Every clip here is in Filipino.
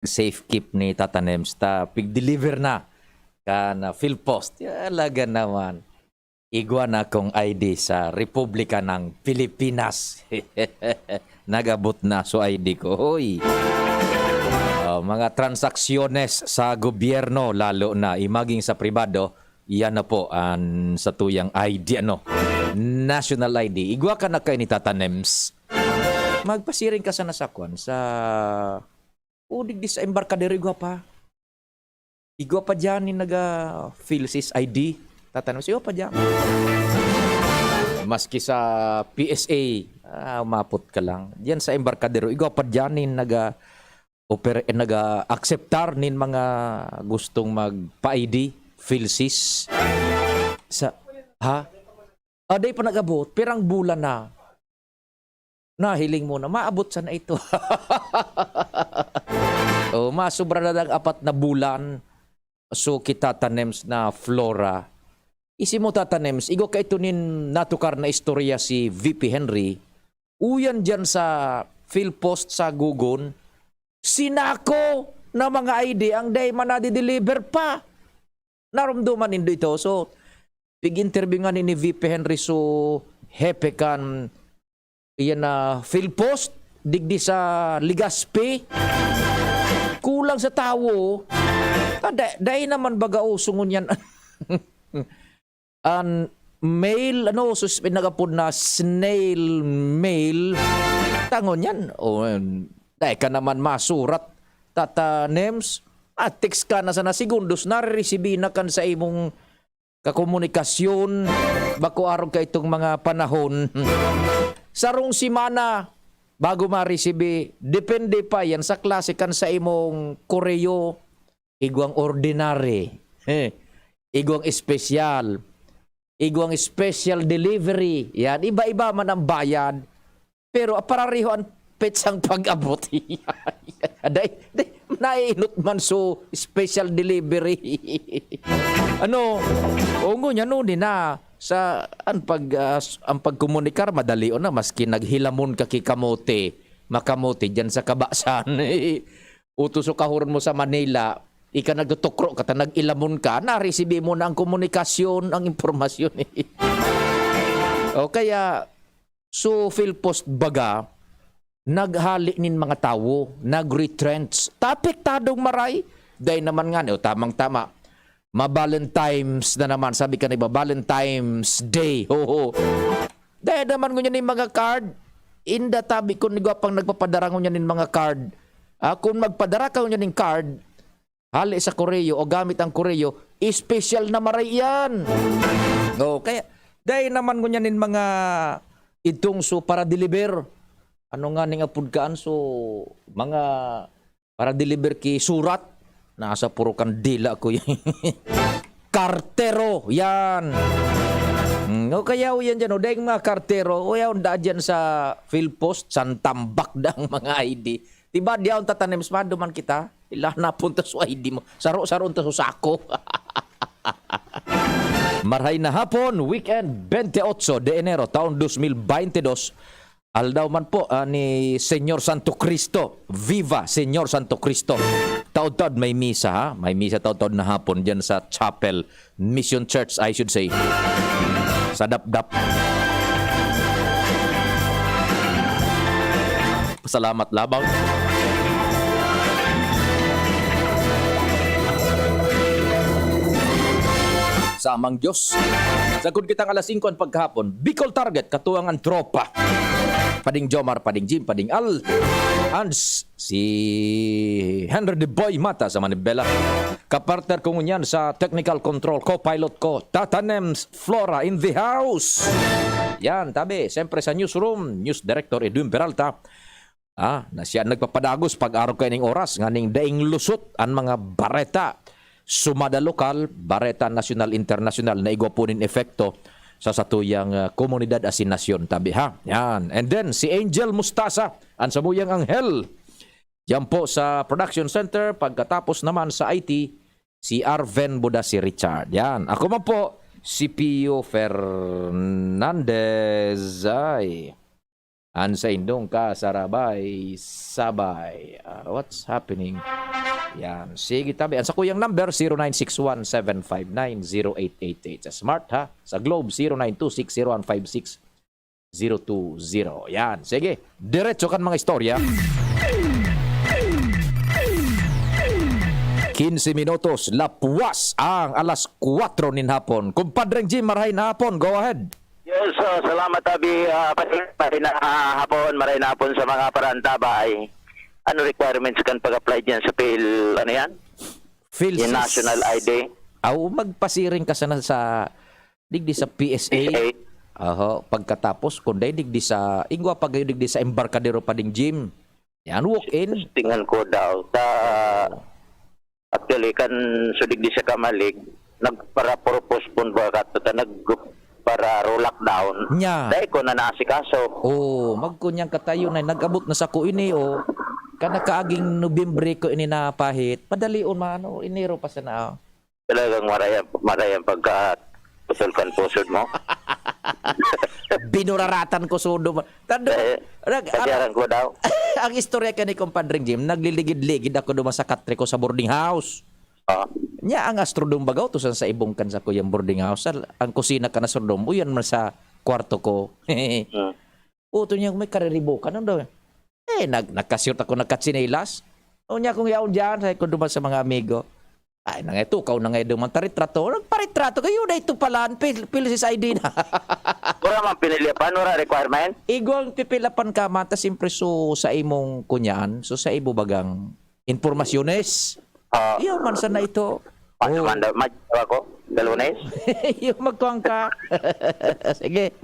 safe keep ni Tata Nems ta pig-deliver na kan PhilPost. Talaga naman. Igwa na kong ID sa Republika ng Pilipinas. Nagabot na so ID ko. Hoy. Mga transaksyones sa gobyerno lalo na imaging sa pribado, iyan na po ang sa tuyang ID national ID. Igwa ka na kay ni Tata Nems. Magpasiring ka sa nasakwan sa udig di sa embarkadero igwa pa. Igwa pa dyan ni naga PhilSys ID. Tata Nems, igwa pa dyan. Maski sa PSA, umapot ka lang. Diyan sa embarkadero, igwa pa dyan ni naga-acceptar nin mga gustong magpa-ID, PhilSys. Day pa nag-abot, pirang bulan na. Nahiling mo na, maabot sana ito. Masubra na ng 4 na bulan. So, kita Nems na Flora. Isi mo Tata Nems, igo ka ito nin natukar na istorya si VP Henry. Uyan dyan sa PhilPost sa Gugon. Sinako na mga ID ang day manadi-deliver pa. Narumduman nindo ito. So, pig-interview nga ni VP Henry so hepe kan iyan na PhilPost digdi sa Ligaspi. Kulang sa tawo. Dahil naman baga sungon yan. Mail, nagapod na snail mail. Tangon yan. Dahil ka naman masurat, Tata Nems. Text ka na sana segundos, nare-receive na kan sa imong kakomunikasyon. Bako araw ka itong mga panahon. Sarong simana, bago ma-receive, depende pa yan sa klase kan sa imong koreo. Igwang ordinary, igwang espesyal, igwang special delivery. Yan, iba-iba man ang bayad. Pero parariho ang petsang pag-abot. Naiinot man so special delivery. Ungo niya din na sa ang pagkomunikar madali na maski naghilamon ka kikamote, makamote diyan sa kabasan. Utuso kahuron mo sa Manila, ika nagtutukro ka, nag-ilamon ka, na-receive mo na ang komunikasyon, ang impormasyon. Kaya, so PhilPost baga, naghali nin mga tawo, nag-retrench, tapiktadong maray, dahil naman nga, tamang-tama, ma-Valentine's na naman, sabi ka na iba, Valentine's Day, dahil naman ngunyan yung mga card, inda tabi ko nigo pang nagpapadara ngunyan yung mga card, kung magpadara ka ngunyan yung card, hali sa koreo o gamit ang koreo, special na maray yan. Kaya, dahil naman ngunyan yung mga itong so para deliver, nga ning apudkaan so mga para deliver ki surat nasa puro kandila ko yung kartero yan. Kaya yan dyan dahil mga kartero yan dyan sa PhilPost santambak dang mga ID diba diyaw Tata Nems maduman kita ilan na punta sa ID mo saro-saro unta sa sako. Marhay na hapon weekend 28 de Enero taon 2022. Aldaw man po ni Senyor Santo Cristo. Viva Senyor Santo Cristo. Taod-taod may misa ha. May misa taod-taod na hapon dyan sa Chapel Mission Church I should say. Sa Dapdap. Salamat labang. Samang Diyos. Sagod kitang alas 5 ang pagkahapon. Bicol Target, katuwang ang tropa. Pading Jomar, pading Jim, pading Al. And si Henry the Boy Mata sa Manibela. Kapartner ko ngunyan sa technical control co-pilot ko. Tata Nems Flora in the house. Yan, tabi. Siyempre sa newsroom, News Director Edwin Peralta. Na siya nagpapadagos pag-araw kayo ng oras. Nganing daing lusot ang mga bareta. Sumada lokal, bareta national, international na igwapunin efekto sa satuyang komunidad asinasyon tabi ha. Yan. And then si Angel Mustasa, ang samuyang anghel. Yan po sa production center. Pagkatapos naman sa IT, si Arven Buda si Richard. Yan. Ako man po, si Pio Fernandez. Ay. Ansa indong ka, sarabay, sabay. What's happening? Yan. Sige tabi. Ang sa kuyang number, 0961-759-0888. Sa Smart ha. Sa Globe, 0926-0156-020. Yan. Sige. Diretso kan mga istorya. 15 minutos. Lapuas ang alas 4 nin hapon. Kumpadreng Jim, marahay na hapon. Go ahead. Yes, salamat Abi. Maray na hapon sa mga parantabay. Ano requirements kan pag-apply diyan sa Phil, ano yan? Yung National ID. Aw, magpasiring ka sana sa digdi sa PSA. Aho, pagkatapos kundi digdi sa ingwa pag digdi sa Embarcadero Pading Gym. Yan, walk in. Tingnan ko daw. Actually, kan sudig di sa kamalig, nagpara-propose pun ba kata para lockdown. Nya. Dahil ko na naasikaso. Oh, magkunyang katayo na nag-abot na sa ko ini o kana kaaging Nobyembre ko ini napahit. Padalion mano Enero pa sa na. Talagang marayang pagka pusulkan pusod mo. Binuraratan ko sudo. Tando. Kasiyaran ko daw. Ang istorya ka ni Compadring Jim, nagliligid-ligid ako duman sa katre ko sa boarding house. Nya ang astrodome bagaw to sa ibong kan sa kuyang boarding house. Ang kusina ka na astrodome, uyan man sa kwarto ko. Uto niya may kariribo ka nung daw. Nagkasiyot ako nagkatsinelas. O niya kung yaon dyan, sa ko duman sa mga amigo. Ay, nangitukaw na nga duman taritrato. Nagparitrato kayo na ito pala. Pilisis ID na. Wala man pinilipan, wala requirement. Igwang pipilapan ka mata simpre so sa imong kunyan. So sa ibo bagang informasyones. Iyo man sana ito. Manda ako, Galunes. Iyo magkuang ka. Sige.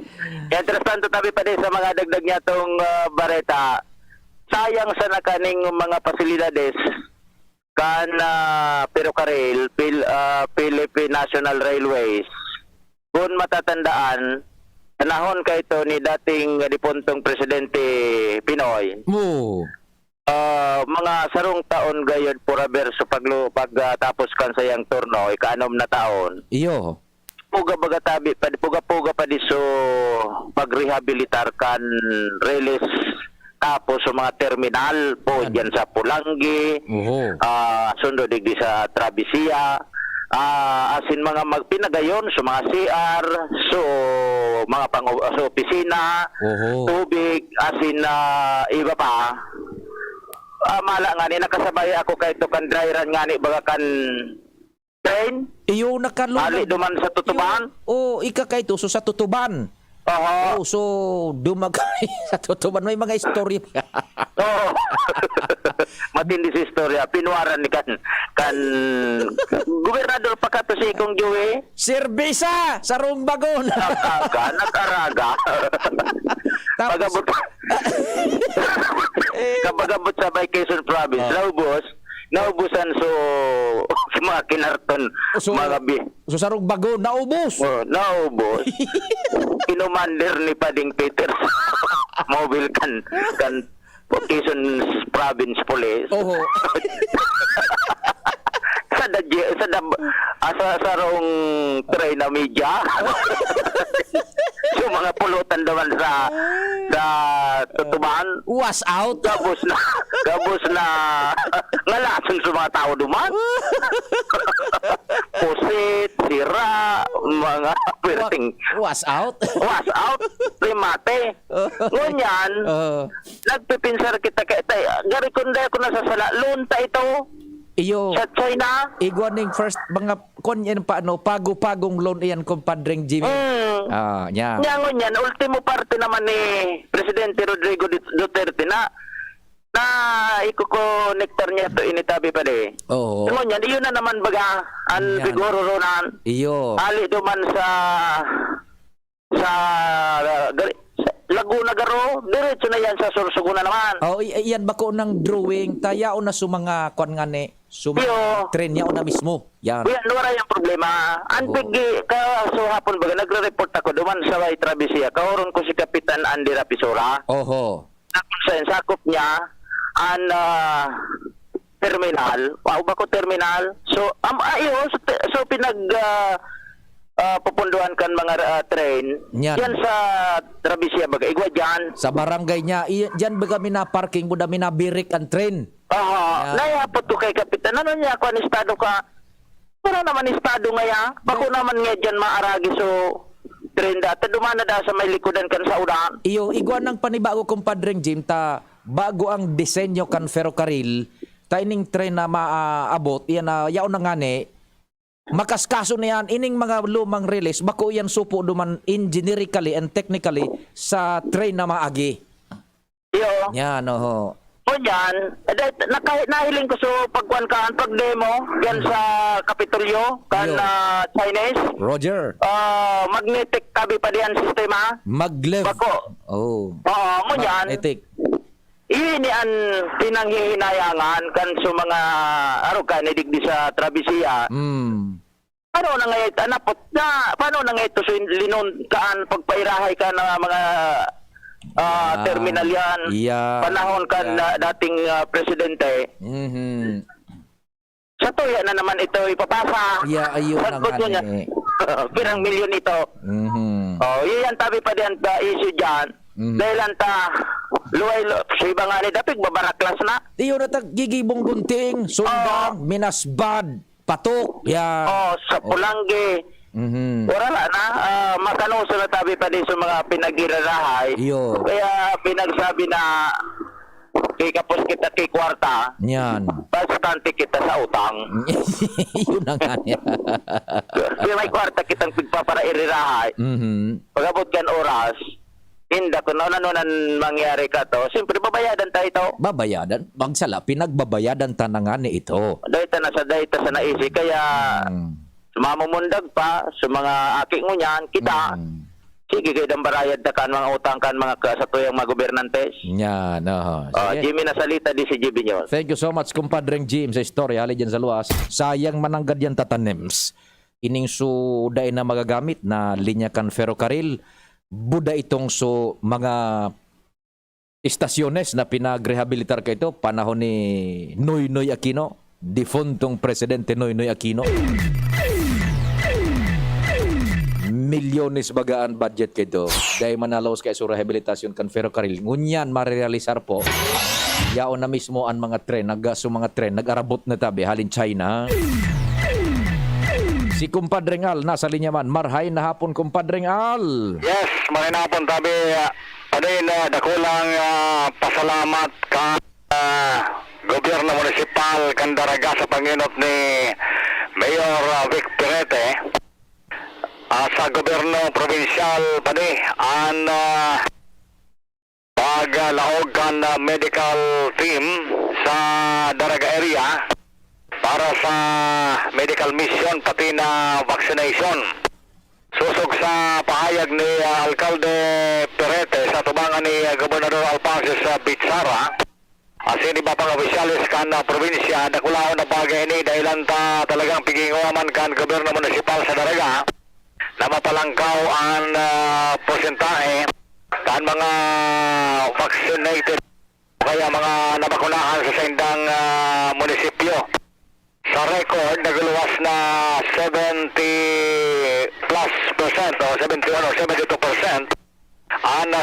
Interesante tabi pa din sa mga dagdag niya tong bareta. Sayang sa nakaning mga pasilidades kan Perocarril, Philippine National Railways. Kung matatandaan, panahon ka ito ni dating dipuntong Presidente Pinoy. Mga sarong taon gayod puraber sa pagtapos kan sayang turno, ika-6 na taon. Iyo. Puga pa di so pagrehabilitar kan release tapos sa mga terminal po diyan sa Pulangi. Sundo digdi sa Travisia. Asin mga magpinagayon sa mga CR, so mga sa opisina, tubig, asin iba pa. Mala nga ni nakasabay ako kay to kan dryran nga ni baga kan train. Iyo nakalunod. Ali duman sa Tutuban. Ika kay to so sa Tutuban. So dumagay sa Tutuban may mga istorya. Matindi si istorya. Pinuwaran ni kan gobernador pa ka to si Kong Joey. Serbisa sa Rumbagon. Nakaraga. Kapagabot sa Bay Quezon Province, naubusan so mga kinarton so sa Rumbagon naubos. Naubos. Kinumander ni Pading Peter mobile kan Quezon Province Police. Sa rong train na media. So mga pulutan naman sa Tutuban. Was out. Gabos na ngalason sa mga tao duman. Pusit, sira, mga perting. Was out. Primate. Ngunyan, nagpipinsar kita gari kunday ko na sa sala. Lunta ito. Iyo. Sa China. Igwaning first mga konyan paano pagong loan iyan Compadring Jimmy. Nya. Ngunyan, ultimo parte naman ni Presidente Rodrigo Duterte na iko-connector niya to initabi pa de. Ngunyan, iyon na naman baga ang bigoro ronan. Iyo. Ali duman sa Laguna Garo, diretso na yan sa Sorsogon na naman. Iyan ba ko ng drawing, tayao na sa mga kwan nga ni, train niya na mismo. Yan. Wala yung problema. Antig so hapon baga, nagre-report ako duman sa Bay Travisia. Kauron ko si Kapitan Andy Rapisora. Sakop niya, ang terminal. Ba ko terminal? So, so pupunduhan kan mga train. Yan. Yan sa Travesya baga. Igwa dyan. Sa barangay niya, diyan ba kami na parking, buda mi na birik ang train. Aha. Yan. Nayapot to kay Kapitan. Ano niya ako estado ka? Para naman estado ngaya. Bako naman nga dyan maaragi so train data. Dumana da sa may likodan kan sa udahan. Iyo, igwan ng panibago kumpadreng Jim, ta bago ang disenyo kan ferrocarril, ta ining train na maaabot, yan na yaon na nga ni, makaskaso na yan, ining mga lumang release, bako yan supo duman engineerically and technically sa train na maagi. Iyo. Yan, oho. O dyan, nahiling ko so pag-demo yan sa Kapitolyo kan Yo. Chinese. Roger. Magnetic tabi pa diyan sistema. Maglev. Bako. Oh. Oo, mo dyan. Magnetic. Ini ang pinanghihinayangan kan sa mga nidigdi sa Travesya. Paano na ngayon, paano na ngayon ito so linon kaan pagpairahay ka ng mga terminal yan. Yeah. Panahon kan dating presidente. Sa tuya na naman ito ipapasa. Yeah, ayun na nga niya. Pirang milyon ito. Oh, yan tabi pa diyan issue diyan. Dahil anta luway sa iba nga ni dapig babaraklas na. Iyo na gigibong gunting, sundang, minasbad, patok. Yan. Sa Pulanggi. Wala na, makanuso na tabi pa din sa mga pinagirarahay. Iyo. Kaya pinagsabi na kikapos kita kay kwarta, Yan. bastante kita sa utang. Yun na nga niya. Kaya may kwarta kitang pigpapara irirahay. Pagabot kan oras, hindi ko na mangyari ka to. Siyempre, babayadan tayo ito. Babayadan? Magsala, pinagbabayadan tanangan ni ito. Dahita sa naisi. Kaya, mamumundag pa sa mga aki mo niyan, kita. Sige, kayo dang barayad na kan mga utang kan mga kasatuyang mga gobernantes. Yan. Jimmy nasalita di si Jimmy nyo. Thank you so much, kumpadreng Jim, sa istorya. Hali dyan sa luwas. Sayang mananggad yan tatanems. Ining suday na magagamit na linya kan ferrocarril. Buda itong so mga istasyones na pinagrehabilitar ka ito panahon ni Noynoy Aquino, defuntong presidente Noynoy Aquino. Milyones bagaan budget kito dahil manalaos kay sa rehabilitasyon kan ferrocarril. Ngunyan marealisar po yaon na mismo ang mga tren, mga tren nag-arabot na tabi halin China. Si Kumpadreng Al, nasa linya man. Marhay na hapon, Kumpadreng Al. Yes, magandang hapon tabi. Dakulang pasalamat ka gobyerno municipal Candaraga sa panginot ni Mayor Vic Perete. Sa gobyerno provincial padi ang paglaog kan medical team sa Daraga area para sa medical mission pati na vaccination. Susog sa pahayag ni Alcalde Perete sa tubangan ni Gobernador Alpances Bitsara, asin iba pang opisyalis kan probinsya, nakulaon na bagay ini dahilan ta talagang pigingawaman kan gobyerno municipal sa Daraga na mapalangkaw ang porsentahe kan mga vaccinated kaya mga nabakunahan sa sindang munisipyo. Sa record, nagluwas na 70 plus percent o 71 o 72%.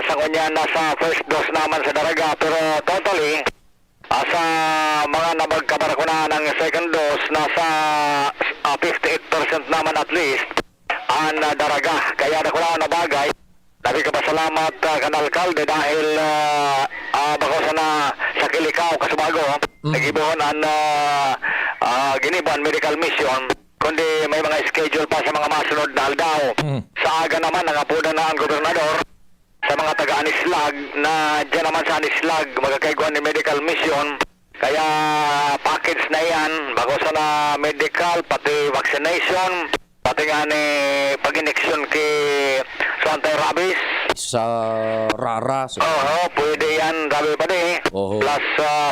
Sa kanya nasa first dose naman sa Daraga, pero totally sa mga nabagkabarakunahan ng second dose nasa 58% naman at least ang Daraga. Kaya nakulaan na bagay. Nabigkapasalamat kan alkalde dahil bako sana sa kilikaw kasubago nagibuhon ang giniban medical mission kundi may mga schedule pa sa mga masunod na aldaw. Sa aga naman nangapunan na ang gobernador sa mga taga-Anislag na dyan naman sa Anislag magkakaiguan ni medical mission. Kaya package na yan bako sana medical pati vaccination pati nga ni pag-ineksyon kay sa anti-rabies. Sa Rara. Oo, pwede yan. Rabi pa di. Plus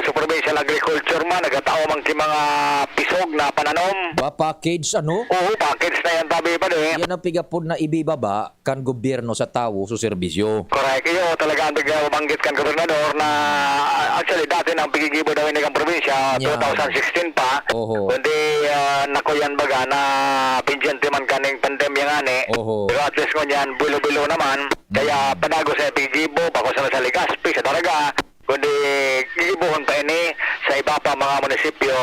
supervision agriculture man. Nagatao man ki mga pisog na pananom. Package ano? Oo, package na yan. Tabi pa di. Yan ang pigapod na ibibaba kan gobyerno sa tao sa serbisyo. Correct. Iyo talaga ang banggit kan gobernador na actually dati nang pigigibo daw ini kang probinsya 2016 pa. Kundi nakuyan baga na pinjente man ka ni ongoing pandemya nga ni. Oho. Pero at least ngunyan, bulo-bulo naman. Kaya panago sa Pigibo, bako sa Ligaspi, sa Daraga, kundi gigibuhon pa ini sa iba pa mga munisipyo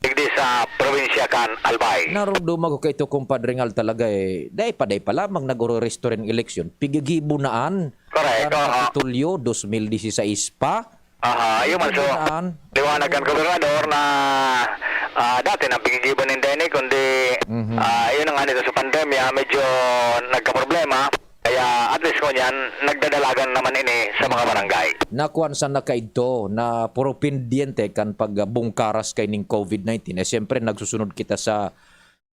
digdi sa probinsya kan Albay. Narumduma ko kay ito kumpadre ngal talaga eh. Day pa lamang nag-restore election. Pigigibunaan. Correct. Tulyo, 2016 pa. Yung man so, liwanag ang gobernador na dati nang pigigiban ng Denny, kundi yun ang nito sa pandemya, medyo nagka-problema. Kaya at least ko niyan, nagdadalagan naman ini sa mga barangay. Nakuan sa nakaidto na puro pendiente kan pagbungkaras kay ning COVID-19. Eh siyempre nagsusunod kita sa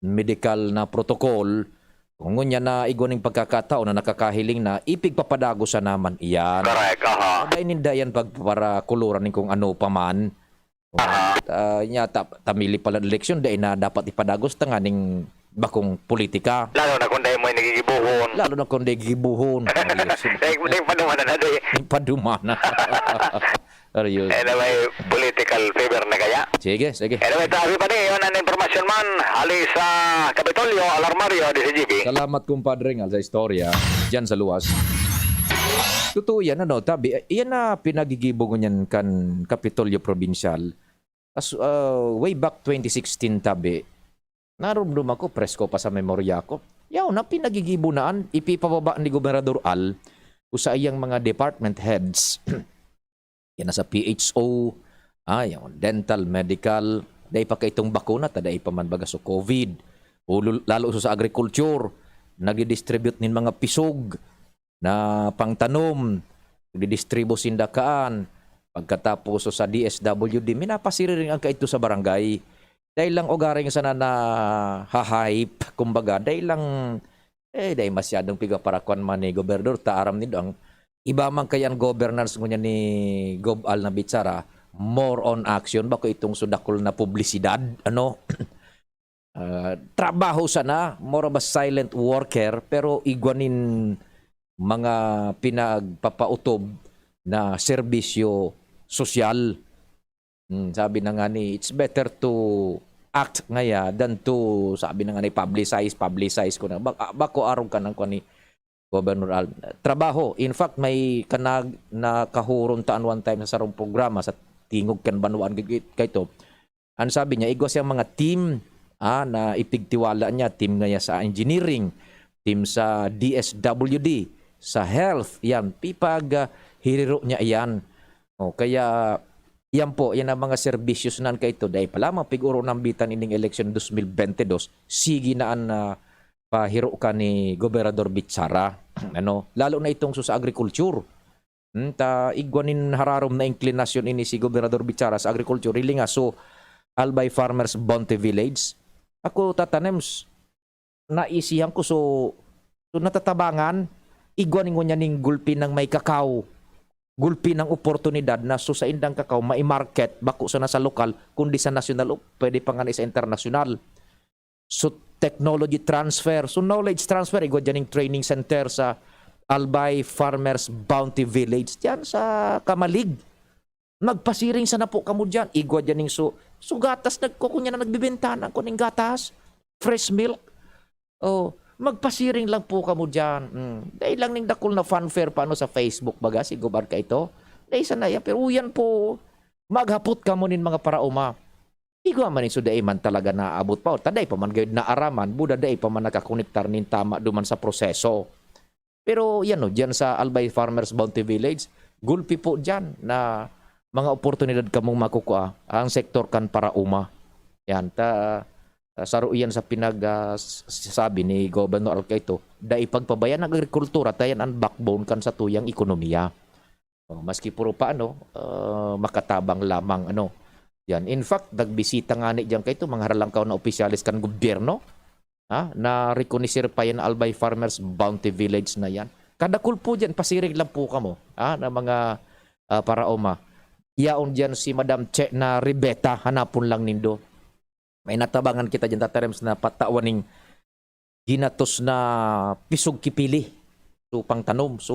medical na protocol. Kung ngunya na iguning pagkakataon na nakakahiling na ipigpapadago sa naman iyan. Correct, Dahil nindayan para kuluran ning kung ano pa man. Tamili pala eleksyon dahil na dapat ipadagos ta nga ning bakong politika. Lalo na kung dahil mo nagigibuhon. Lalo na kung dahil gibuhon. Dahil padumana na dahil. Padumana. Anyway, political favor na kaya. Sige. Anyway, tabi pa din, yun ang informasyon man. Ali sa Kapitolyo, Alarmario, DCGB. Salamat kumpadre nga sa istorya dyan sa luwas. Totoo yan, tabi. Yan na pinagigibong niyan kan Kapitolyo Provincial. Way back 2016, tabi. Narumdum ako, presko pa sa memorya ko. Yaw na pinagigibunaan, ipipababa ni Gobernador Al sa iyang mga department heads. Yan na sa PHO, yung dental, medical, dahil pa kaitong bakuna, dahil pa man baga sa COVID, o lalo sa agriculture, nag-distribute nin mga pisog na pangtanom, nag-distribute sindakaan, pagkatapos sa DSWD, minapasiri rin ang kaito sa barangay. Dahil lang ogaring sana na ha-hype, kumbaga, dahil lang, dahil masyadong pigaparakwan man ni Gobernador, taaram nito ang iba man kayan governance ngunya ni Gob Al na Bitsara, more on action bako itong sudakol na publisidad trabaho sana, more of a silent worker, pero igwanin mga pinagpapautob na serbisyo sosyal. Sabi na nga ni, it's better to act ngaya than to, sabi na nga ni, publicize ko na bako arong ka ng ni Governor Al. Trabaho. In fact, may nakahuron taan one time sa sarong programa sa Tingog kan Banuan kayto. Ang sabi niya, igwas yung mga team na ipigtiwala niya, team ngaya sa engineering, team sa DSWD, sa health, yan, pipag hiriro niya yan. Kaya yan po, yan ang mga serbisyos nan kayto. Dahil pala, mapiguro ng bitan ining election 2022, sige naan na pahiro ka ni Gobernador Bitsara. Lalo na itong sa agriculture. Igwanin hararom na inclinasyon ini si Gobernador Bitsara sa agriculture. Really nga, so Albay Farmers Bounty Village. Ako tatanems, naisihan ko so natatabangan, igwanin ko niya ning gulpi ng may kakao. Gulpi ng oportunidad na so sa indang kakao, mai-market, bako sa nasa lokal, kundi sa national, pwede pa nga sa international. So technology transfer, so knowledge transfer, igwa dyan yung training center sa Albay Farmers Bounty Village, dyan sa Kamalig. Magpasiring sana po kamo dyan, igwa dyan yung so gatas, nagkukunya na nagbibenta na kuning gatas, fresh milk. Magpasiring lang po kamo dyan. Dahil lang ning dakol na fanfare paano sa Facebook baga, si Gobar ka ito. Dahil sana yan, pero yan po, maghapot kamo nin mga parauma. Igwa man iso day man talaga naabot pa. Taday pa man gayud na araman, buda day pa man nakakonektar nin tama duman sa proseso. Pero yan dyan sa Albay Farmers Bounty Village, gulpi po dyan na mga oportunidad kamong makukuha ang sektor kan para uma. Yan, saro iyan sa sabi ni Governor Alcaito, dahil pagpabayan ng agrikultura, tayan ang backbone kan sa tuyang ekonomiya. Maski puro pa makatabang lamang yan. In fact, nagbisita nga ni diyan kayto mga haralangkaw na opisyalis kan gobyerno na recognizir pa yan Albay Farmers Bounty Village na yan. Kada kulpo dyan, pasirig lang po kamo na mga paraoma. Yaon dyan si Madam Che na Ribeta, hanapon lang nindo. May natabangan kita dyan tatarems na patawaning ginatos na pisog kipili. So pangtanom, so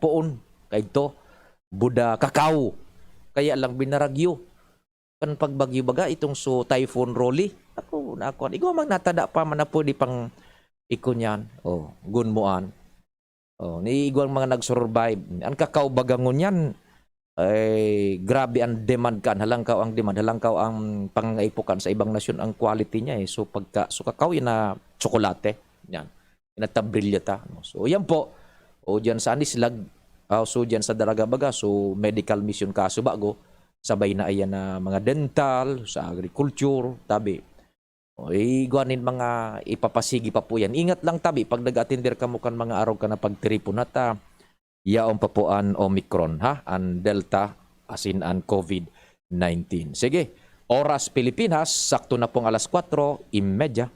poon, kayto, buda kakao. Kaya lang binaragyo. Kan pagbagyo baga itong so Typhoon Rolly. Ako, na ako. Igo mang natada pa man na po di pang ikunyan. Oh, gunmuan. Oh, ni igwang mga nag-survive. Ang kakaubagangon yan, ay grabe ang demand kan. Halangkaw ang demand, halangkaw ang pangangaipukan sa ibang nasyon ang quality niya eh. So kakao yun na tsokolate. Yan. Inatabrilya ta. So yan po. O dyan sa Anislag, so dyan sa Daraga-Baga, so medical mission kaso bago. Sabay na ayan na mga dental, sa agriculture, tabi. O, iguanin mga ipapasigi pa po yan. Ingat lang tabi, pag nag-attender ka mo kan mga araw ka na pagtiripon at yaon pa po an Omicron, ha? An Delta, as in an COVID-19. Sige, Oras Pilipinas, sakto na pong alas 4:30.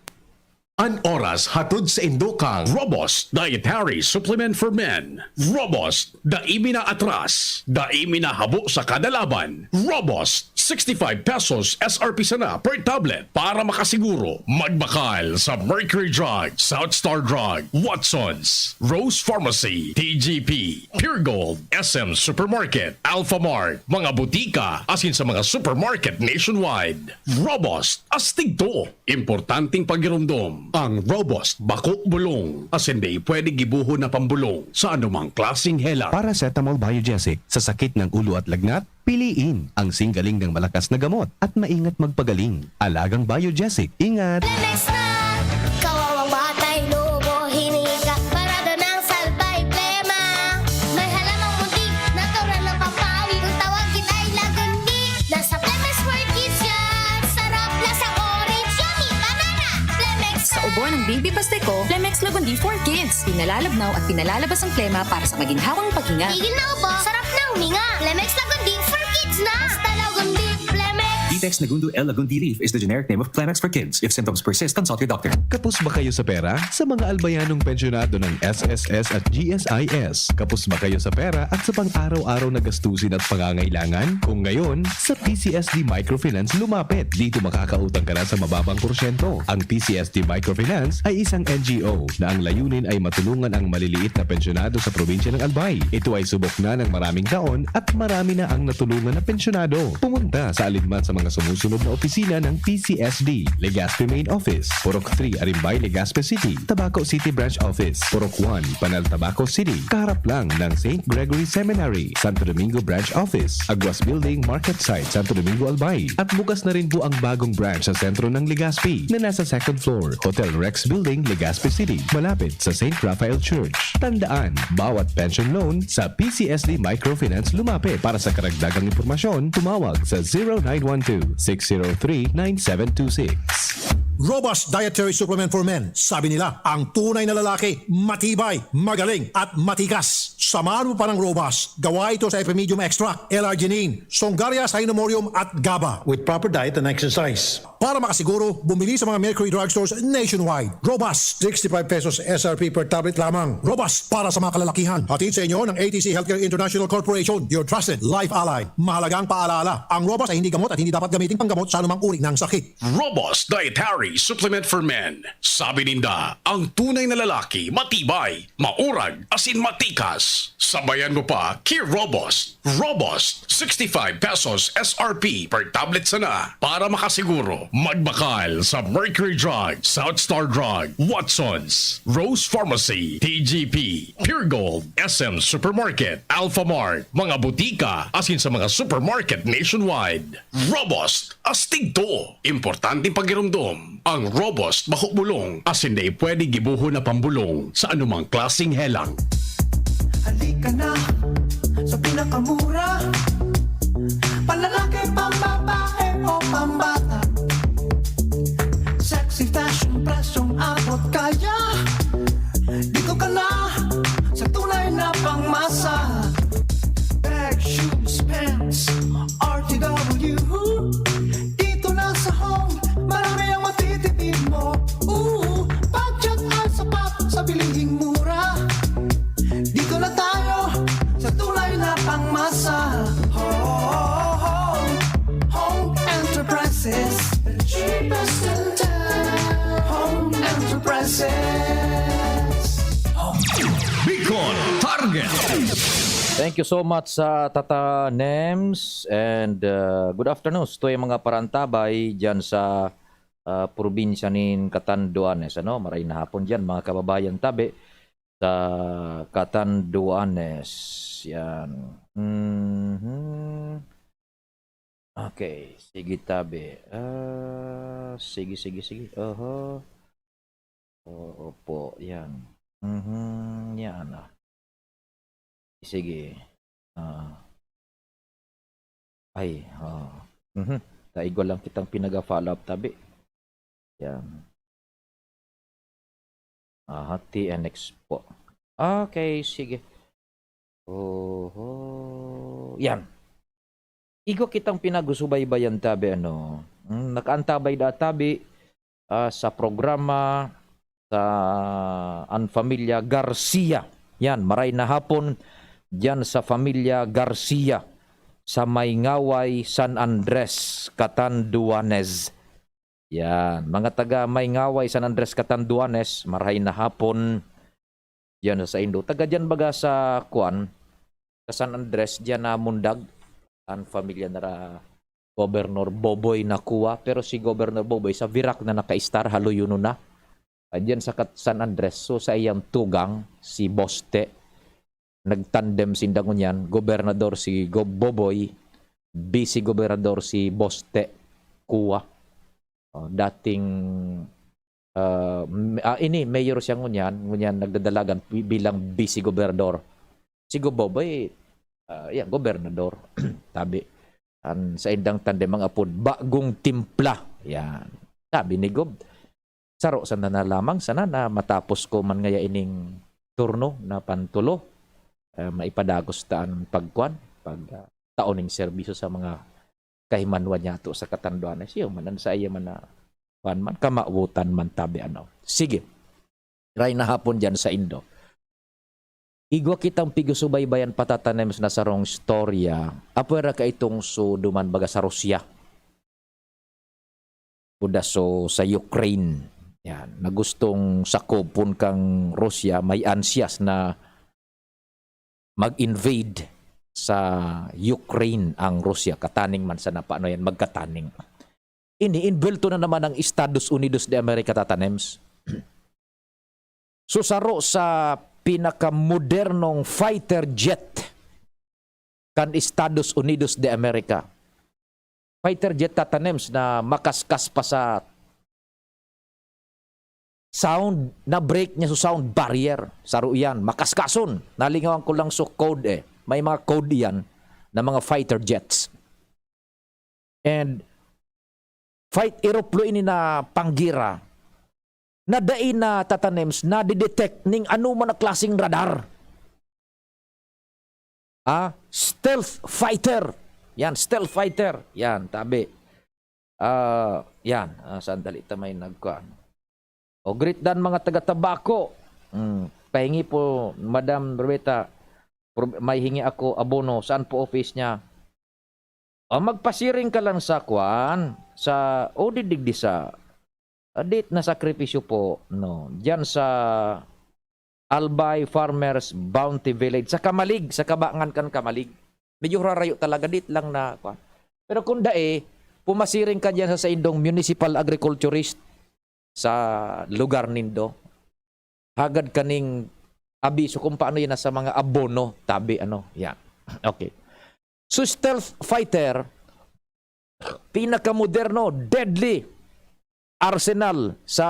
An oras hatod sa Indokang Robust Dietary Supplement for Men. Robust, daimi na atras, daimi na habo sa kada laban. Robust, 65 pesos SRP sana per tablet para makasiguro. Magbakal sa Mercury Drug, South Star Drug, Watsons, Rose Pharmacy, TGP, Pure Gold, SM Supermarket, Alpha Mart, mga butika, asin sa mga supermarket nationwide. Robust, astig to. Importanteng pagirumdom. Ang Robust Bako Bulong. As hindi pwede gibuho na pambulong sa anumang klaseng hela. Paracetamol Biogesic sa sakit ng ulo at lagnat, piliin ang singgaling ng malakas na gamot at maingat magpagaling. Alagang Biogesic. Ingat! Lemex na! Kawawang batay, lobo, hinika, parado ng salbay, plema. May halamang muntik, natural ng pampawi, kung tawagin ay lagundi. Nasa Plemex for Kids yan, sarap lasang orange, yummy, banana, Plemex Sa ubo ng baby pasteco, Plemex Lagundi for Kids. Pinalalabnaw at pinalalabas ang plema para sa maginhawang paghinga. Tigil na ubo, sarap na huminga. Plemex Lagundi for Kids na! Basta Lagundi, Plemex! Detex Nagundu L. Lagundi Leaf is the generic name of Plemex for kids. If symptoms persist, consult your doctor. Kapos ba kayo sa pera? Sa mga albayanong pensyonado ng SSS at GSIS. Kapos ba kayo sa pera at sa pang-araw-araw na gastusin at pangangailangan? Kung ngayon, sa PCSD Microfinance lumapit. Dito makakautang ka na sa mababang porsyento. Ang PCSD Microfinance ay isang NGO na ang layunin ay matulungan ang maliliit na pensyonado sa probinsya ng Albay. Ito ay subok na ng maraming taon at marami na ang natulungan na pensyonado. Pumunta sa alinman sa mga sumusunod na opisina ng PCSD. Legazpi Main Office, Purok 3, Arimbay, Legazpi City. Tabaco City Branch Office, Purok 1, Panal, Tabaco City. Kaharap lang ng St. Gregory Seminary, Santo Domingo Branch Office, Aguas Building, Market Site, Santo Domingo, Albay. At bukas na rin po ang bagong branch sa sentro ng Legazpi na nasa second floor, Hotel Rex Building, Legazpi City, malapit sa St. Raphael Church. Tandaan, bawat pension loan sa PCSD Microfinance lumapit. Para sa karagdagang impormasyon, tumawag sa 0912-603-9726. Robust Dietary Supplement for Men. Sabi nila, ang tunay na lalaki, matibay, magaling, at matikas. Samahan mo pa ng Robust. Gawa ito sa Epimedium Extract, L-arginine, Songaria Cynomorium at GABA. With proper diet and exercise. Para makasiguro, bumili sa mga Mercury Drugstores nationwide. Robust, 65 pesos SRP per tablet lamang. Robust para sa mga kalalakihan. Hatid sa inyo ng ATC Healthcare International Corporation, your trusted life ally. Mahalagang paalala, ang Robust ay hindi gamot at hindi dapat gamitin panggamot sa anumang uri ng sakit. Robust Dietary Supplement for Men. Sabi ninda, ang tunay na lalaki, matibay, maurag, asin matikas. Sabayan mo pa, Key Robust. Robust, 65 pesos SRP per tablet sana. Para makasiguro, magbakal sa Mercury Drug, South Star Drug, Watsons, Rose Pharmacy, TGP, Pure Gold, SM Supermarket, Alpha Mart, mga butika, asin sa mga supermarket nationwide. Robust, astig to. Importanteng pagirumdom. Ang Robust Bakok-Bulong, as hindi pwede gibuho na pambulong sa anumang klaseng helang. Halika na sa pinakamura, panlalaki, pambabae o pambata. Sexy fashion, presyong abot kaya. Dito ka na sa tunay na pangmasa. Bag, shoes, pants, RTW. Dito na sa home, marami ang matitipid mo. Budget ay sapat sa bilihing mura. Dito na tayo sa tunay na pangmasa. Home Enterprises, the cheapest in town. Home Enterprises. Bicol Target. Thank you so much sa Tata Nems and good afternoon. Ito yung mga parantabay dyan sa probinsya nin Catanduanes. Ano? Maray na hapon dyan, mga kababayan tabi sa Catanduanes. Yan. Okay, sige tabi. Sige. Opo, yan. Yan. Sige. Taigo lang kitang pinaga-follow up tabi. Yan. TNX po. Okay, sige. Yan. Igo kitang pinagusubaybayan tabi ano. Nakaantabay da tabi sa programa sa Anfamilia Garcia. Yan, maray na hapon diyan sa Familia Garcia sa Maingaway, San Andres, Catanduanes. Yan, mga taga Maingaway, San Andres, Catanduanes, maray na hapon diyan sa Indo. Taga diyan baga sa Kuan, sa San Andres diyan na mundag ang familia na Governor Boboy nakuha, pero si Governor Boboy sa Virac na naka-star haluyo na. Diyan sa San Andres, so sa iyang tugang si Boste nagtandem sindangon yan, gobernador si Boboy, vice gobernador si Boste kuha. Dating ini mayor siya ngunyan nagdadalagan bilang vice gobernador. Si Boboy gobernador. Tabi sa indang tandem mga apod bagong timpla. Yan. Sabi ni Gob, saro sana na lamang sana na matapos ko man ngaya ining turno na pantulo, maipadagos taan pag taoning serbisyo sa mga kahimanwan niya to sa Catanduanes. Siyo man sa iya man na man kamautan man tabi ano. Sige. Ray na hapon diyan sa Indo. Igwa kitang pigusubaybayan patatanem na sarong storya. Apwera ka itong duman baga sa Rusya. Puda sa Ukraine. Yan. Na gustong sakopon kang Rusya, may ansyas na mag-invade sa Ukraine ang Rusya. Kataning man sa paano yan, magkataning. Ini-inbelto na naman ang Estados Unidos de America tatanems. Susaro sa pinakamodernong fighter jet kan Estados Unidos de America. Fighter jet tatanems na makaskas pa sa sound, na break niya sa sound barrier. Saro yan, makaskason. Nalingawan ko lang so code May mga code yan na mga fighter jets. And fight aeroplane na panggira na dain na tatanems na didetect ning ano man na klaseng radar. Stealth fighter. Yan, stealth fighter. Yan, tabi. Sandali tamay nagkuan. O great dan mga taga-tabako. Pahingi po, Madam Rubeta, may hingi ako abono. Saan po office niya? Magpasiring ka lang sa kuan. Sa, didigdi sa date na sakripisyo po, no. Diyan sa Albay Farmers Bounty Village. Sa Kamalig, sa Kabangan kan Kamalig. Medyo rarayo talaga, dit lang na. Pero kung pumasiring ka diyan sa Indong Municipal Agriculturist sa lugar nindo. Hagad kaning abiso kung paano yan sa mga abono, tabi, yan. Okay. So stealth fighter, pinakamoderno, deadly arsenal sa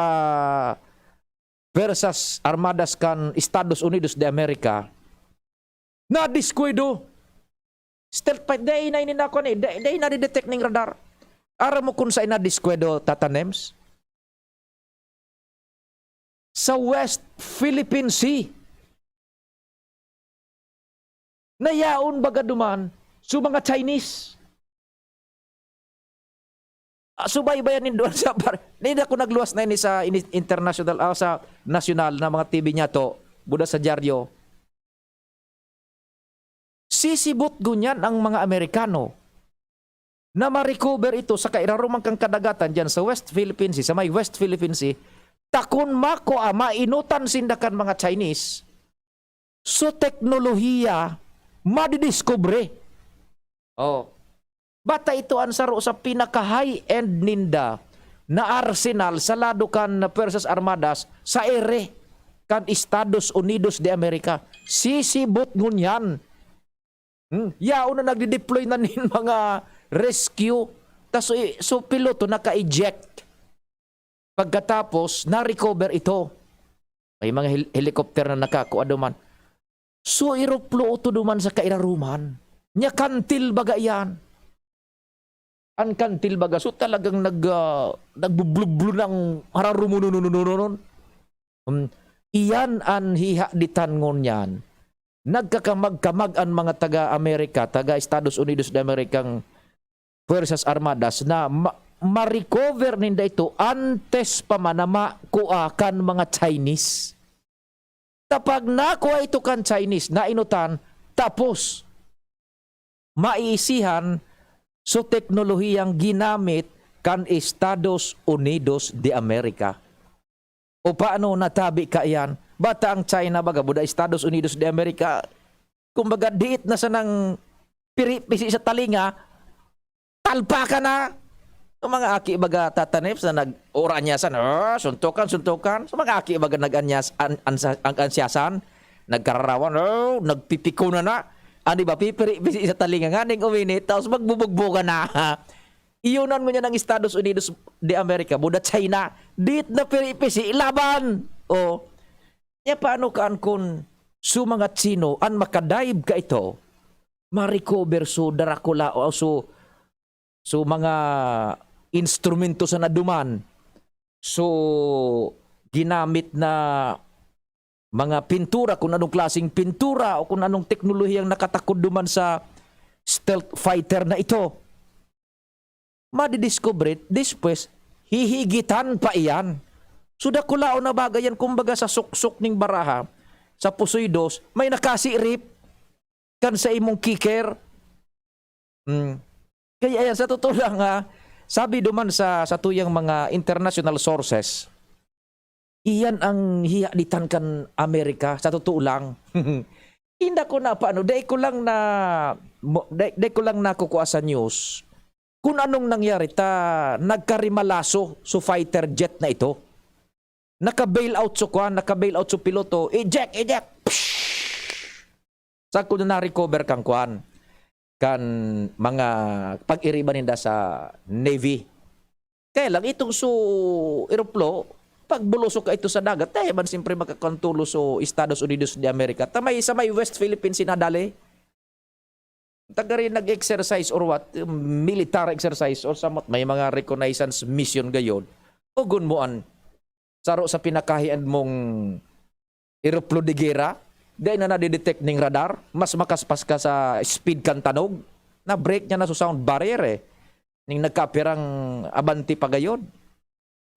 Persas Armadas kan Estados Unidos de America na diskuido stealth fight day na ininako ni day na detect ning radar. Ara mo kung sa ina diskuido tatanems sa West Philippine Sea. Nayaon baga duman so mga Chinese. Subaybayan din doon sa hindi ako nagluwas na ini sa international sa national na mga TV niya to buda sa dyaryo. Sisibot gunyan ang mga Amerikano na ma-recover ito sa kairarumang kang kadagatan dyan sa West Philippine Sea, sa may West Philippine Sea, takon mako mainutan sindakan mga Chinese so teknolohiya madidiscovery. Bata ito ansaro sa pinaka high-end ninda na arsenal sa lado kan Persas Armadas sa ere kan Estados Unidos de America. Sisibot ngunyan. Yao na nagdi-deploy na nin mga rescue. So piloto naka-eject. Pagkatapos, na-recover ito. May mga helicopter na nakakuha duman. So iroplo ito duman sa kairaruman. Nya kantil baga yan. An kantil baga. So talagang nagbublublo ng hararumunununununun. Iyan an hihakditan ngon yan. Nagkakamag-kamag ang mga taga-Amerika, taga-Estados Unidos de Amerikang Fuerzas Armadas na ma-recover ninda ito antes pa man na makuha kan mga Chinese. Kapag nakuha ito kan Chinese, nainutan, tapos maiisihan so teknolohiyang ginamit kan Estados Unidos de America. O paano natabi ka yan? Bata ang China baga, buda Estados Unidos de America, kumbaga diit na sa nang piripisi sa talinga, talpa ka na. Ang mga aki baga tatanip sa nag-oranyasan, suntukan. Sa mga aki baga nag-ansyasan, nagkararawan, nagpipiko na. Ano ba, pipiripisi sa talinga nga, ning uminit, tapos magbubugbuga na. Iyunan mo niya ng Estados Unidos de America, buda China, diit na piripisi, laban. O, paano kaan kung su mga Chino an makadaib ka ito, ma-recover so Dracula o so mga instrumento sa naduman, so ginamit na mga pintura, kung anong klaseng pintura o kung anong teknolohiyang nakatakod duman sa stealth fighter na ito, madidiscover it, después hihigitan pa iyan. Suda kulao na bagay yan, kumbaga sa suksok ning baraha, sa pusoy dos, may nakasirip kan sa imong kicker. Kaya yan, sa totoo lang sabi duman sa tuyang mga international sources, iyan ang hiyaditan kan Amerika, sa totoo lang. Hindi ko na paano, day ko lang nakukuha sa news kung anong nangyari nagkarimalaso so fighter jet na ito. Naka-bail out so piloto, eject. Sa kung na-recover kang kuan, kan mga pag-iriban ninda sa Navy. Kaya lang, itong aeroplo, pagbulusok ka ito sa dagat, man siyempre makakontulo so Estados Unidos de America. Tamay sa may West Philippines sinadali. Taga rin nag-exercise or what, military exercise or somewhat, may mga reconnaissance mission gayon. Ugun mo saro sa pinakahian mong aeroplo de guerra, dahil na nadidetect ning radar, mas makaspas ka sa speed kan tanog, na break niya na sa sound barrier ning nagkapirang abanti pa gayon.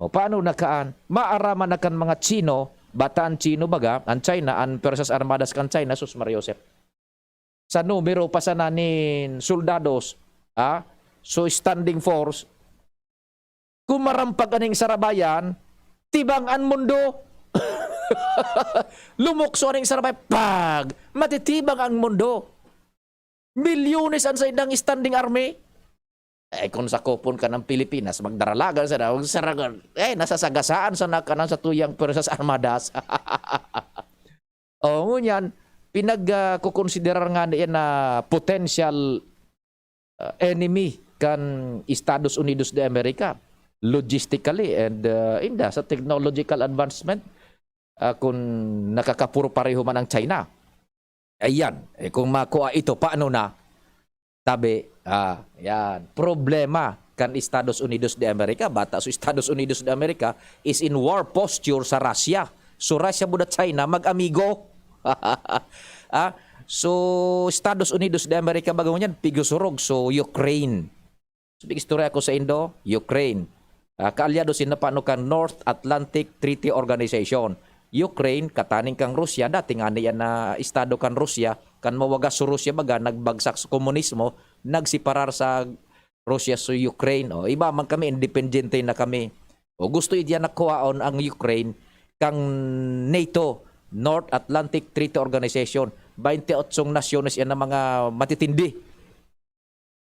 O paano nakaan? Maaraman na kan mga Chino, bataan Chino baga, ang China, ang Persas Armadas kan China, sus Mariosep. Sa numero pa sa nanin soldados, so standing force, kung marampag aning sarabayan, tibangan mundo. Lumukso aning sarabay, matitibang ang mundo. Milyones ang sa indang standing army. Kung sakopon ka ng Pilipinas, magdaralagan sa nasasagasaan sa nakanan sa tuyang Persas Armadas. O ngunyan, pinagkukonsiderar nga yan na potential enemy kan Estados Unidos de America. Logistically and sa technological advancement, kung nakakapuro pareho man ang China. Ayan, kung makuha ito, paano na? Tabi, yan, problema kan Estados Unidos de America. Bata, so Estados Unidos de America is in war posture sa Russia. So Russia buda China, mag-amigo. So Estados Unidos de America, bago yan, pigusurog. So Ukraine. So istorya ko sa Indo, Ukraine. Kaalyado sina paano kan North Atlantic Treaty Organization. Ukraine, kataning kang Rusya, dating ano yan na estado kan Rusya, kan mawagas sa Rusya baga, nagbagsak sa komunismo, nagsiparar sa Rusya sa Ukraine. O, iba man kami, independente na kami. O gusto idya nakuhaon ang Ukraine kang NATO, North Atlantic Treaty Organization, 28 nasyones yan na mga matitindi,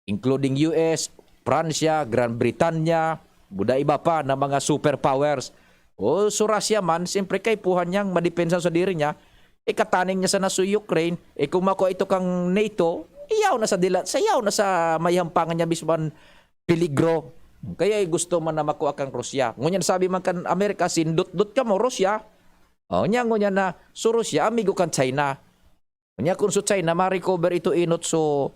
including US, Pransya, Gran Britanya, buda iba pa na mga superpowers. O so Russia man, siyempre kay puhan niyang madepensa sa diri niya, ikataning niya sa naso Ukraine, kung mako ito kang NATO, iyaw na sa dila, sayaw na sa mayampangan niya bisman peligro. Kaya gusto man na makuha kang Russia. Ngunyan sabi man kan Amerika, sindot-dot ka mo Russia. O ngunyan na, so Russia, amigo kan China. Ngunyan kung so China, ma-recover ito inot so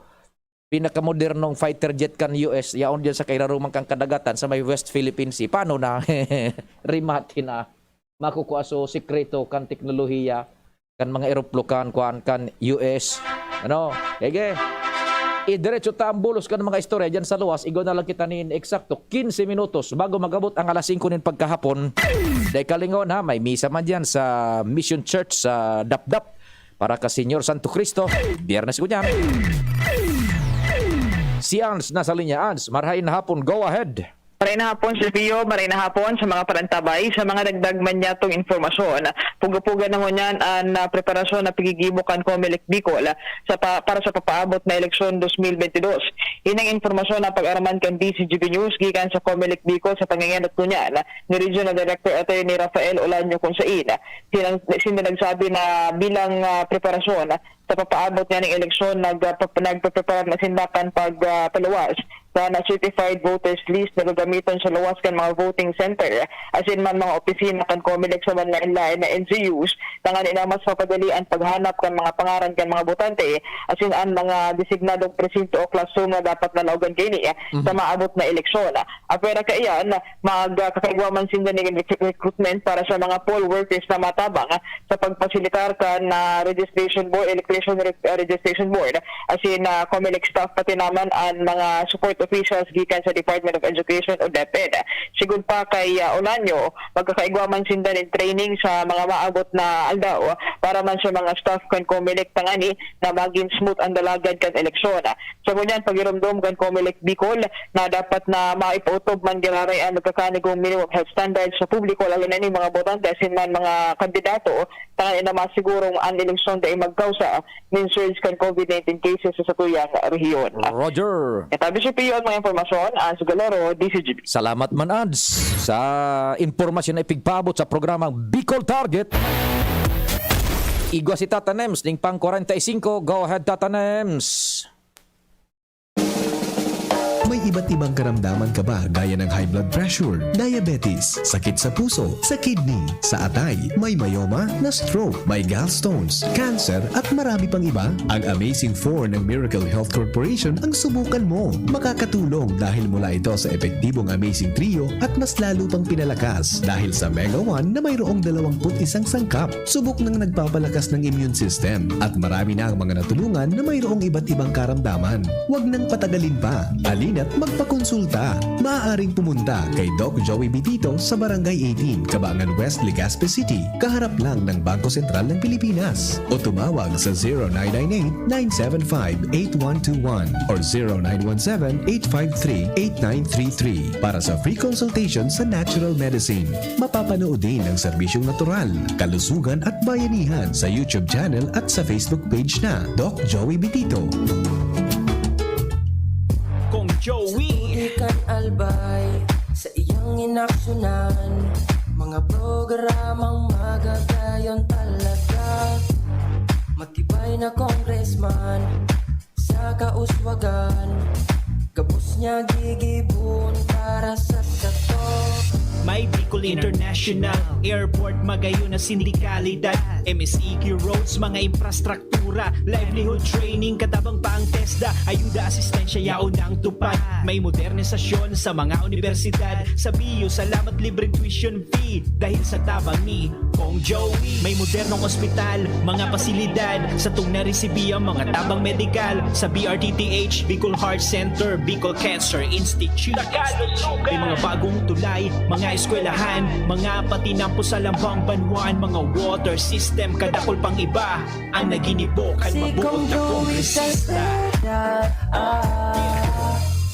pinakamodernong fighter jet kan US, yaon dyan sa kairarumang kang kadagatan sa may West Philippine Sea. Paano na rimati na makukuha so sikreto kan teknolohiya kan mga eroplo kan US. Ano? Kaya diretso taambulos kan mga istorya dyan sa luwas. Igo na lang kita ni eksakto 15 minutos bago magabot ang alas 5 nin pagkahapon. Dahil kalingon ha, may misa man dyan sa Mission Church sa Dapdap para ka Senyor Santo Cristo. Biyernes ko dyan. Si Ans nasa linya. Ans, marhain na hapon. Go ahead. Maray na hapon, Silvio. Maray na hapon sa mga parantabay, sa mga dagdag man yatong informasyon. Puga-puga na ngunyan ang preparasyon na pigigibukan Comelec Bicol para sa papaabot na eleksyon 2022. Inang informasyon na pag-araman kan DCGB News gikan sa Comelec Bicol sa panginganat ngunyan ni Regional Director Attorney Rafael Olanyo Consain. Sila nagsabi na bilang preparasyon sa papaabot niya ng eleksyon, nagpaprepare na sindakan pagpaluwas na certified voters list na gagamitan sa luwas kan mga voting center. As in man mga opisina kan Comelec sa manlain na NGUs na nga nila mas mapadalian paghanap kan mga pangaran kan mga botante. As in ang mga designadong presinto o classroom na dapat nalaugan kayo niya sa maabot na eleksyon. Apera kaiyan, magkakaigwaman sinda ng recruitment para sa mga poll workers na matabang sa pagpasilitar kan na registration board, election registration board. As in Comelec staff pati naman ang mga support officials gikan sa Department of Education o DepEd. Sigud pa kay Olanyo, magkakaigwaman sinda ng training sa mga maabot na aldaw para man sa mga staff kan Comelec tangani na maging smooth ang dalagan kan eleksyon. Sa ngunyan, pagirumdum kan Comelec Bicol na dapat na maipotob man giraray ang magkakanigong minimum health standards sa publiko, lalo na ni mga botante asin man mga kandidato tangani na masigurong ang eleksyon dahil magkausa ng surge kan COVID-19 cases sa tuyang rehiyon. Roger. Katabi siya ang mga informasyon sa Galoro, DCGB. Salamat man Ads sa impormasyon na ipigpabot sa programang Bicol Target. Igwa si Tata Nems ning pang 45. Go ahead Tata Nems. May iba't ibang karamdaman ka ba gaya ng high blood pressure, diabetes, sakit sa puso, sa kidney, sa atay, may myoma, na stroke, may gallstones, cancer at marami pang iba? Ang Amazing 4 ng Miracle Health Corporation ang subukan mo. Makakatulong dahil mula ito sa epektibong Amazing Trio at mas lalo pang pinalakas dahil sa Mega 1 na mayroong 21 sangkap. Subok ng nagpapalakas ng immune system at marami na ang mga natulungan na mayroong iba't ibang karamdaman. Huwag nang patagalin pa. Alina at magpakonsulta. Maaaring pumunta kay Doc Joey Bitito sa Barangay 18, Cabangan West, Legazpi City, kaharap lang ng Bangko Sentral ng Pilipinas. O tumawag sa 0998-975-8121 or 0917-853-8933 para sa free consultation sa natural medicine. Mapapanood din ang serbisyong natural, kalusugan at bayanihan sa YouTube channel at sa Facebook page na Doc Joey Bitito. Joey Ikan albay sa iyang inaksyonan, mga programang magagayon talaga. Matibay na congressman sa kauswagan, gabos niya gigibon para sa kato. May Bicol International Airport, magayon na sindikalidad, MSEQ roads, mga infrastruktura, livelihood training, katabang pa ang TESDA, ayuda, asistensya, yaon ang tupad. May modernisasyon sa mga universidad, sa BIU, salamat libreng tuition fee dahil sa tabang ni Kong Joey. May modernong ospital, mga pasilidad, sa tung naresibiya, mga tabang medical, sa BRTTH, Bicol Heart Center, Bicol Cancer Institute. May mga bagong tulay, mga eskwelahan, mga patinampo sa lambang banwan, mga water system, kadakol pang iba ang naginibo kan mabuot na kongresista.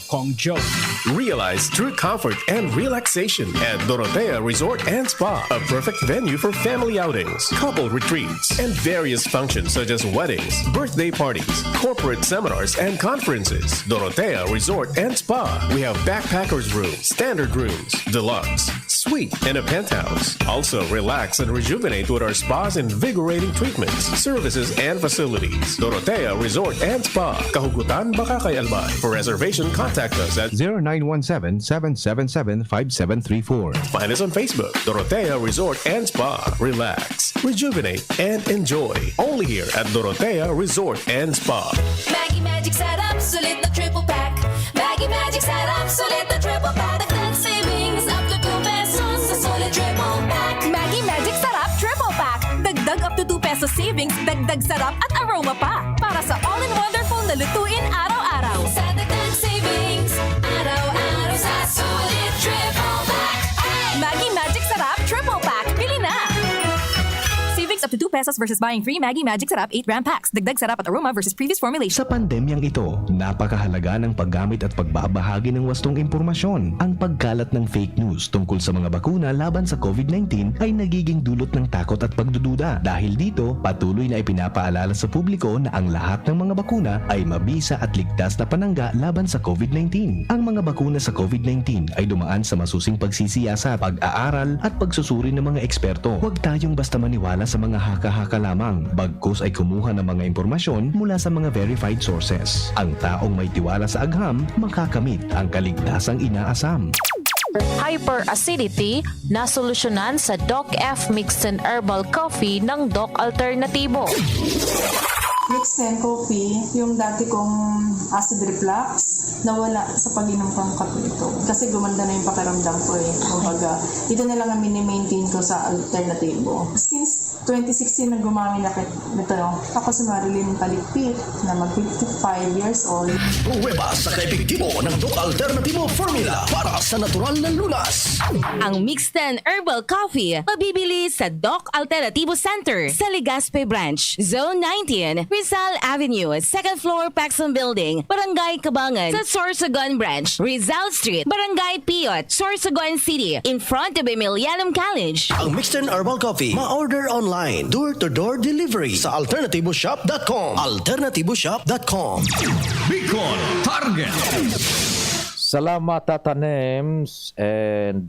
Hongzhou. Realize true comfort and relaxation at Dorotea Resort and Spa, a perfect venue for family outings, couple retreats, and various functions such as weddings, birthday parties, corporate seminars, and conferences. Dorotea Resort and Spa. We have backpackers rooms, standard rooms, deluxe, suite, and a penthouse. Also, relax and rejuvenate with our spas and invigorating treatments, services, and facilities. Dorotea Resort and Spa, Kahugutan, Bakakay, Albay. For reservation, contact us at 0917-777-5734. Find us on Facebook, Dorotea Resort and Spa. Relax, rejuvenate, and enjoy. Only here at Dorotea Resort and Spa. Maggie Magic Sarap, sulit na triple pack. Maggie Magic Sarap, sulit na triple pack. Dagdag savings up to 2 pesos sa sulit triple pack. Maggie Magic Sarap Triple Pack. Dagdag up to 2 pesos savings, dagdag sarap at aroma pa. Para sa all-in-wonderful na lutuin araw-araw. Sa dagdag savings, araw-araw sa sulit triple pack. Maggie Magic Sarap Triple Pack. Bili na! Savings up to 2 pesos versus buying 3 Maggie Magic Sarap 8-gram packs. Dagdag sarap at aroma versus previous formulation. Sa pandemyang ito, napakahalaga ng paggamit at pagbabahagi ng wastong impormasyon. Ang pagkalat ng fake news tungkol sa mga bakuna laban sa COVID-19 ay nagiging dulot ng takot at pagdududa. Dahil dito, patuloy na ipinapaalala sa publiko na ang lahat ng mga bakuna ay mabisa at ligtas na panangga laban sa COVID-19. Ang mga bakuna sa COVID-19 ay dumaan sa masusing pagsisiyasat, pag-aaral at pagsusuri ng mga eksperto. Huwag tayong basta maniwala sa mga haka-haka lamang, bagkus ay kumuha ng mga impormasyon mula sa mga verified sources. Ang taong may tiwala sa agham, makakamit ang kaligtasang inaasam. Hyperacidity na solusyonan sa Doc F Mixed and Herbal Coffee ng Doc Alternatibo. Mixed and coffee, yung dati kong acid reflux, nawala sa pag-inom kong kape ito. Kasi gumanda na yung pakiramdam ko eh. Kumbaga, ito na lang ang mini-maintain ko sa alternatibo. Since 2016 na gumamit na nito, ako si Marilyn Paligpit na mag-55 years old. Pruweba sa kaepektibo ng Doc Alternatibo Formula para sa natural na lunas. Ang Mixed and Herbal Coffee, mabibili sa Doc Alternativo Center sa Legazpi Branch, Zone 19, Rizal Avenue, 2nd floor, Paxson Building, Barangay Cabangan, sa Sorsogon Branch, Rizal Street, Barangay Piot, Sorsogon City, in front of Emilianum College. Ang Mixed and Herbal Coffee, ma-order online, door-to-door delivery sa alternativoshop.com. alternativoshop.com. Bicol Target. Salamat tatanems and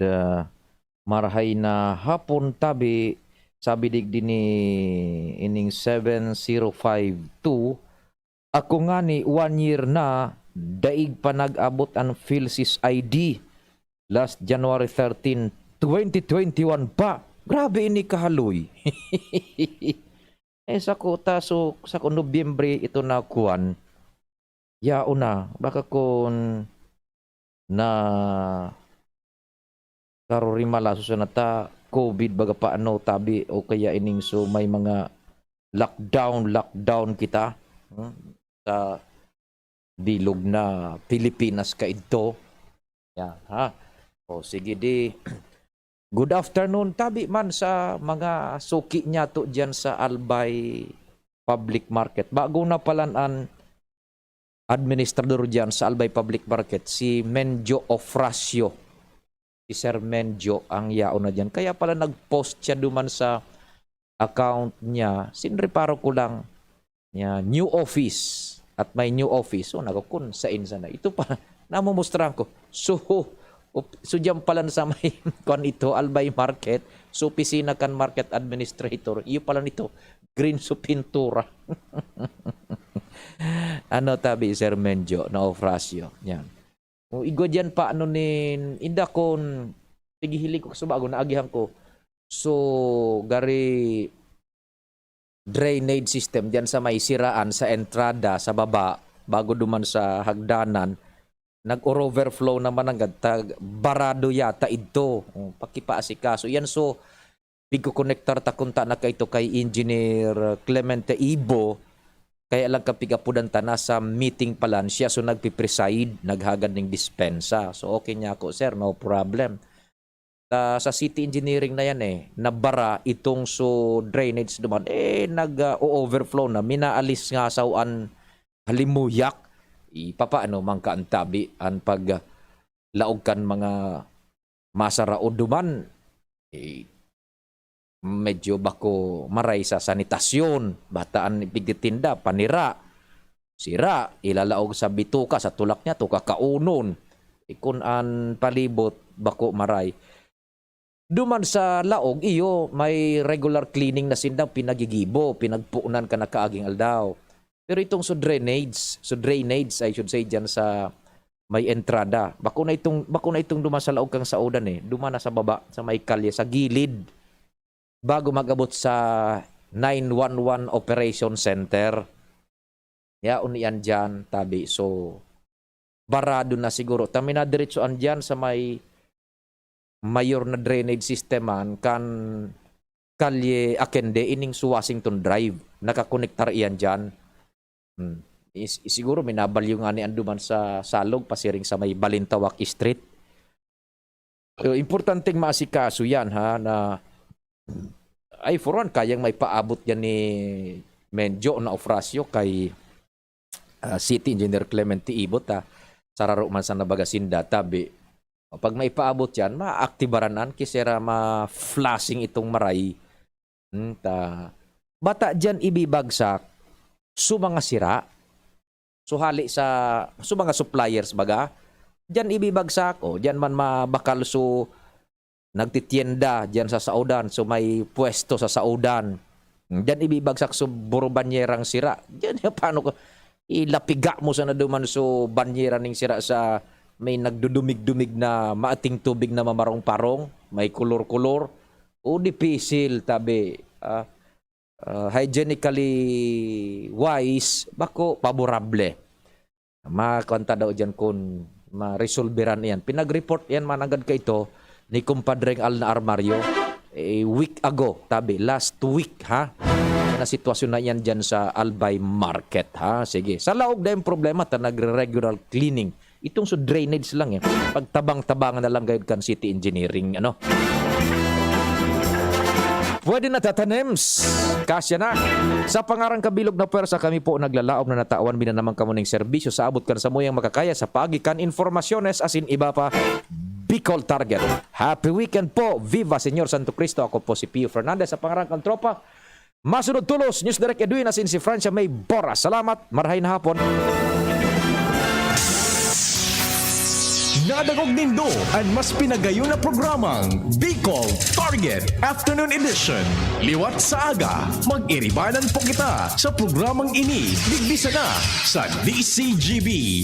marahay na hapon tabi sabi digdini ining 7052 ako nga ni 1 year na daig pa nag-abot ang PhilSys ID last January 13, 2021 pa. Grabe ini kahaloy. Sa ko Nobyembre ito na kuwan. Yao na baka kun na karorimala susunata COVID baga paano tabi o kaya ining so may mga lockdown kita sa bilog na Pilipinas ka ito. Yan ha. O sige di. Good afternoon tabi man sa mga suki niya to diyan sa Albay Public Market. Bago na palan administrador diyan sa Albay Public Market si Menjo Ofracio. Si Sir Menjo ang yao na dyan. Kaya pala nag-post siya duman sa account niya. Sinreparo ko lang niya, new office. At may new office. So, nagkakun sa insa na. Ito pa, namumustrahan ko. So dyan pala sa may kwan ito, Albay Market. So, pisina kan market administrator. Iyo pala nito, green so pintura. Ano tabi, Sir Menjo na Ofracio. Yan. O igo dyan pa ano nin inda kon pigihilig ko sa bago naagihan ko so gari drainage system dyan sa may siraan sa entrada sa baba bago duman sa hagdanan nag-overflow naman ang tag barado yata ito pakipaasikaso yan so bigo connector ta kunta na kay ito kay Engineer Clemente Ibo. Kaya lang kapigapudan ta na sa meeting palan siya so nagpipreside, naghagad ng dispensa. So okay niya ako, sir, no problem. Sa city engineering na yan nabara itong so drainage naman, nag-overflow na, minaalis nga saan halimuyak. ipapaano man ka ang tabi ang pag laog kan mga masaraod duman medyo bako maray sa sanitasyon, bataan pigtitinda, panira, sira, ilalaog sa bituka, sa tulak niya, tuka kaunon, ikun an palibot, bako maray. Duman sa laog, iyo, may regular cleaning na sindang pinagigibo, pinagpuunan ka na kaaging aldaw. Pero itong so drainage, I should say, dyan sa may entrada, bako na itong duman sa laog kang saudan duman na sa baba, sa may kalye, sa gilid, bago magabot sa 911 Operation Center. Yaon yan dyan, tabi. So, barado na siguro. Tami na diretsoan dyan sa may mayor na drainage systeman kan kalye Akende ining su Washington Drive. Nakakonektar iyan dyan. Siguro minabalyo nga ni anduman sa salog, pasiring sa may Balintawak Street. So, importanteng maasikaso yan ha, na ay for one, kayang may paabot yan ni Menjo na ofrasyo kay City Engineer Clemente Ibot sararo man sa nabagasinda tabi. Pag may paabot yan, maaktibaran kisera ma-flashing itong maray. Bata dyan ibibagsak su mga sira. Suhali sa mga suppliers baga. Dyan ibibagsak dyan man mabakal su nagtitienda dyan sa saudan, so may pwesto sa saudan. Dyan ibibagsak so buro banyerang sira. Dyan paano ko ilapiga mo sa naduman so banyera ning sira sa may nagdudumig-dumig na maating tubig na mamarong-parong, may kulor-kulor. Dipisil tabi. Hygienically wise, bako paborable. Makanta daw dyan kung ma-resolveran yan. Pinag-report yan managad ka ito ni kumpadreng Al na Armario week ago, tabi, last week ha, na sitwasyon na yan dyan sa Albay Market ha. Sige, sa laog na yung problema ta nagre-regular cleaning itong so drainage lang pagtabang-tabangan na lang gayud kan City Engineering pwede na tatanems kasya na sa pangarang kabilog na pwersa. Kami po naglalaom na natawan binanaman kamo ning serbisyo sa abot kan sa moyang makakaya sa pagikan informasyones asin iba pa Bicol Target. Happy weekend po. Viva Señor Santo Cristo. Ako po si Pio Fernandez sa pangarang tropa. Masunod tulos, News Direct Edwin asin si Francia May Boras. Salamat. Marahay na hapon. Nadagog nindo ang mas pinagayon na programang Bicol Target Afternoon Edition. Liwat sa aga, mag-iribanan po kita sa programang ini. Bigbisa na sa DCGB.